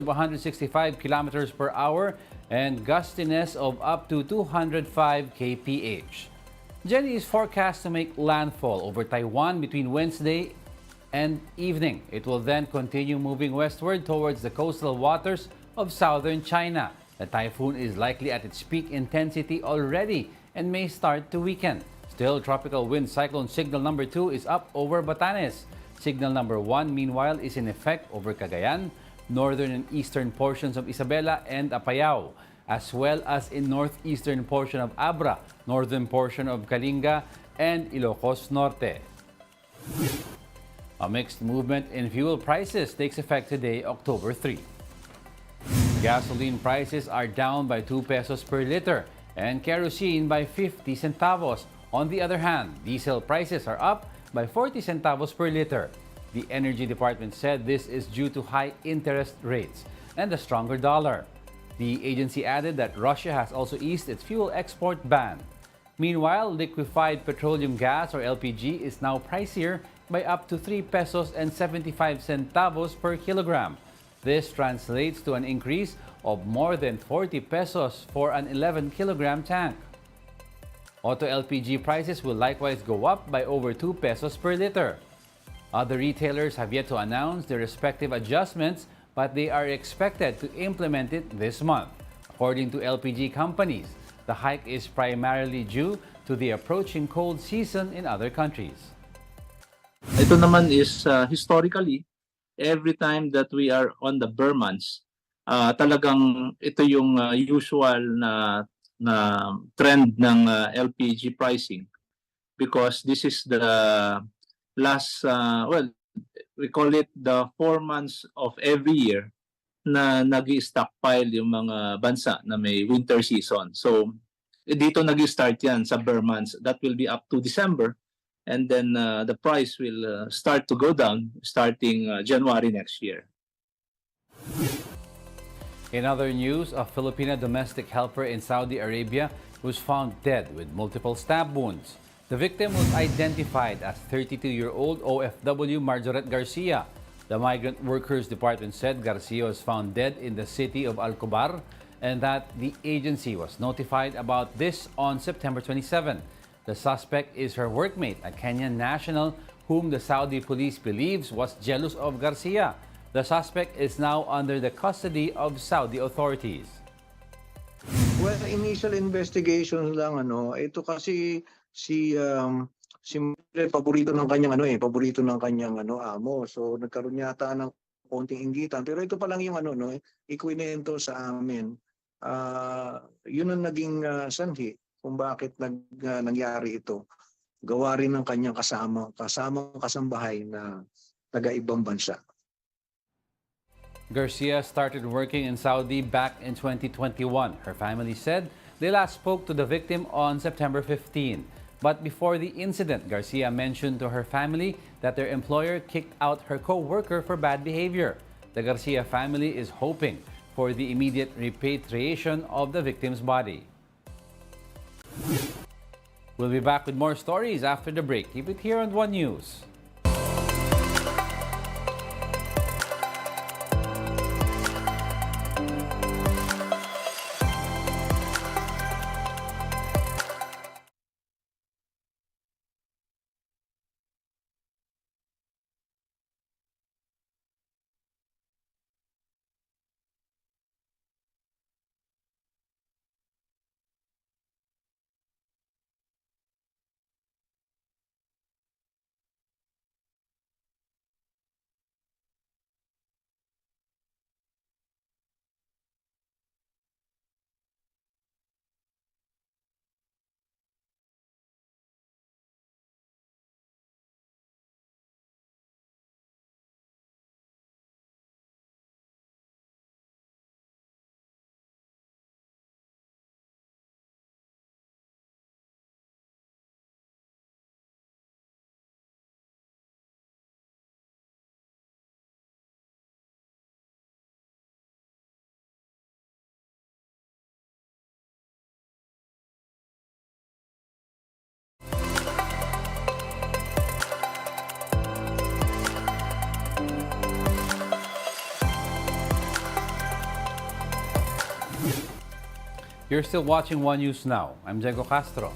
165 kilometers per hour and gustiness of up to 205 kph. Jenny is forecast to make landfall over Taiwan between Wednesday and evening. It will then continue moving westward towards the coastal waters of southern China. The typhoon is likely at its peak intensity already and may start to weaken. Still, tropical wind cyclone signal number 2 is up over Batanes. Signal number 1, meanwhile, is in effect over Cagayan, northern and eastern portions of Isabela and Apayao, as well as in northeastern portion of Abra, northern portion of Kalinga, and Ilocos Norte. A mixed movement in fuel prices takes effect today, October 3. Gasoline prices are down by 2 pesos per liter and kerosene by 50 centavos. On the other hand, diesel prices are up by 40 centavos per liter. The Energy Department said this is due to high interest rates and a stronger dollar. The agency added that Russia has also eased its fuel export ban. Meanwhile, liquefied petroleum gas or LPG is now pricier by up to 3 pesos and 75 centavos per kilogram. This translates to an increase of more than 40 pesos for an 11-kilogram tank. Auto LPG prices will likewise go up by over 2 pesos per liter. Other retailers have yet to announce their respective adjustments, but they are expected to implement it this month. According to LPG companies, the hike is primarily due to the approaching cold season in other countries. Ito naman is historically, every time that we are on the Burr months, talagang ito yung usual na trend ng LPG pricing because this is the last, we call it the 4 months of every year na nag-stockpile yung mga bansa na may winter season. So, dito nag-start yan sa Burr months. That will be up to December. And then the price will start to go down starting January next year. In other news, a Filipina domestic helper in Saudi Arabia was found dead with multiple stab wounds. The victim was identified as 32-year-old OFW Marjoret Garcia. The Migrant Workers Department said Garcia was found dead in the city of Al Khobar and that the agency was notified about this on September 27. The suspect is her workmate, a Kenyan national whom the Saudi police believes was jealous of Garcia. The suspect is now under the custody of Saudi authorities. Well, initial investigations lang ito kasi si paborito ng kanyang paborito ng kanyang amo. So nagkaroon yata ng konting inggitan. Pero ito pa lang yung ikwinento sa amin. Yun ang naging sanhi kung bakit nangyari ito. Gawa rin ng kanyang kasambahay na taga-ibang bansa. Garcia started working in Saudi back in 2021. Her family said they last spoke to the victim on September 15. But before the incident, Garcia mentioned to her family that their employer kicked out her co-worker for bad behavior. The Garcia family is hoping for the immediate repatriation of the victim's body. We'll be back with more stories after the break. Keep it here on One News. You're still watching One News Now. I'm Diego Castro.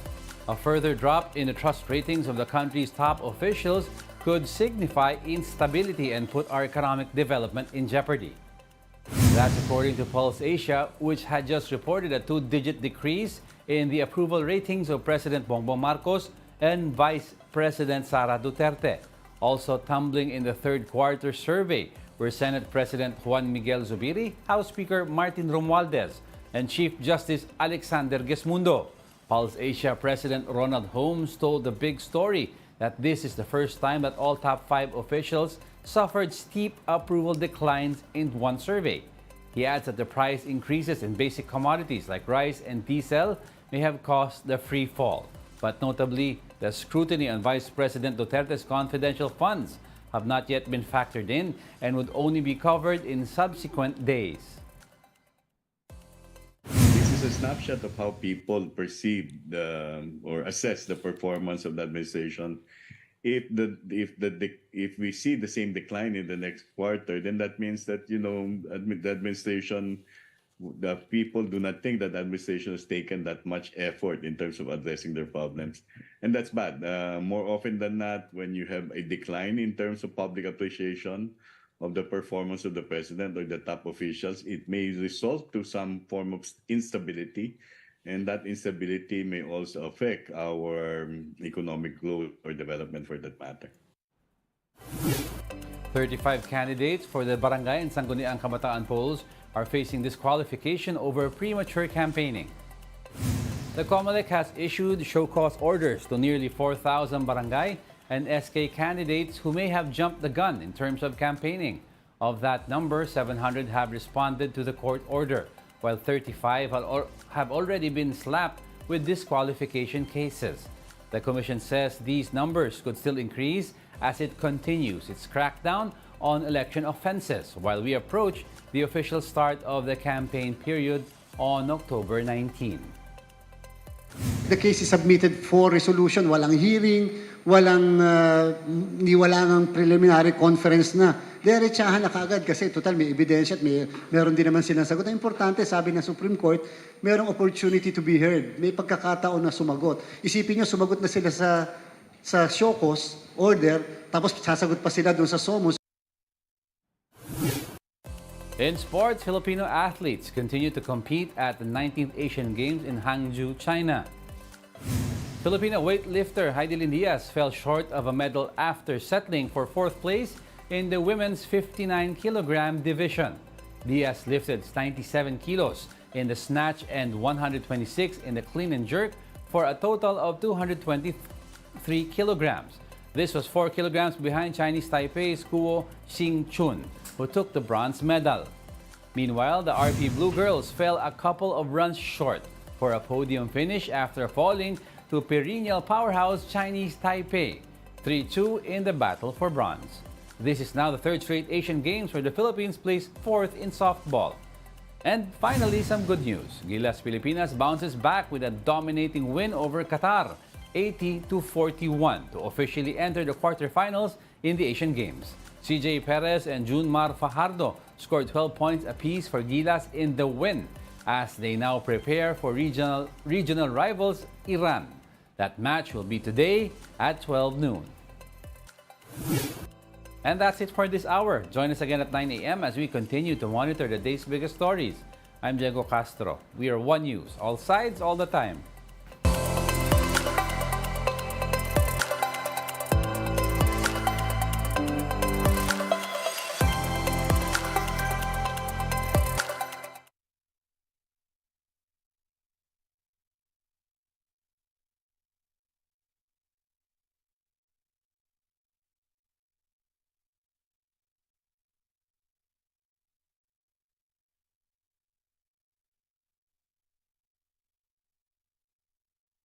A further drop in the trust ratings of the country's top officials could signify instability and put our economic development in jeopardy. That's according to Pulse Asia, which had just reported a two-digit decrease in the approval ratings of President Bongbong Marcos and Vice President Sara Duterte. Also tumbling in the third quarter survey were Senate President Juan Miguel Zubiri, House Speaker Martin Romualdez, and Chief Justice Alexander Gesmundo. Pulse Asia President Ronald Holmes told the big story that this is the first time that all top 5 officials suffered steep approval declines in one survey. He adds that the price increases in basic commodities like rice and diesel may have caused the free fall. But notably, the scrutiny on Vice President Duterte's confidential funds have not yet been factored in and would only be covered in subsequent days. This is a snapshot of how people perceive or assess the performance of the administration. If we see the same decline in the next quarter, then that means that the administration, the people do not think that the administration has taken that much effort in terms of addressing their problems, and that's bad. More often than not, when you have a decline in terms of public appreciation of the performance of the president or the top officials, it may result to some form of instability, and that instability may also affect our economic growth or development for that matter. 35 candidates for the Barangay and Sangguniang Kabataan polls are facing disqualification over premature campaigning. The COMELEC has issued show-cause orders to nearly 4,000 barangay and SK candidates who may have jumped the gun in terms of campaigning. Of that number, 700 have responded to the court order, while 35 have already been slapped with disqualification cases. The Commission says these numbers could still increase as it continues its crackdown on election offenses while we approach the official start of the campaign period on October 19. The case is submitted for resolution, walang hearing, wala nang preliminary conference na. Diretsahan na kagad kasi total may ebidensya at meron din naman sinasagot. Ang importante, sabi ng Supreme Court, merong opportunity to be heard. May pagkakataon na sumagot. Isipin nyo, sumagot na sila sa show cause order, tapos sasagot pa sila doon sa SOMOS. In sports, Filipino athletes continue to compete at the 19th Asian Games in Hangzhou, China. Filipino weightlifter Heidelin Diaz fell short of a medal after settling for 4th place in the women's 59-kilogram division. Diaz lifted 97 kilos in the snatch and 126 in the clean and jerk for a total of 223 kilograms. This was 4 kilograms behind Chinese Taipei's Guo Xingchun, who took the bronze medal. Meanwhile, the RP Blue Girls fell a couple of runs short for a podium finish after falling to perennial powerhouse Chinese Taipei, 3-2 in the battle for bronze. This is now the 3rd straight Asian Games where the Philippines placed 4th in softball. And finally, some good news. Gilas Pilipinas bounces back with a dominating win over Qatar, 80-41, to officially enter the quarterfinals in the Asian Games. CJ Perez and Junmar Fajardo scored 12 points apiece for Gilas in the win as they now prepare for regional rivals Iran. That match will be today at 12 noon. And that's it for this hour. Join us again at 9 a.m. as we continue to monitor the day's biggest stories. I'm Diego Castro. We are One News, all sides, all the time.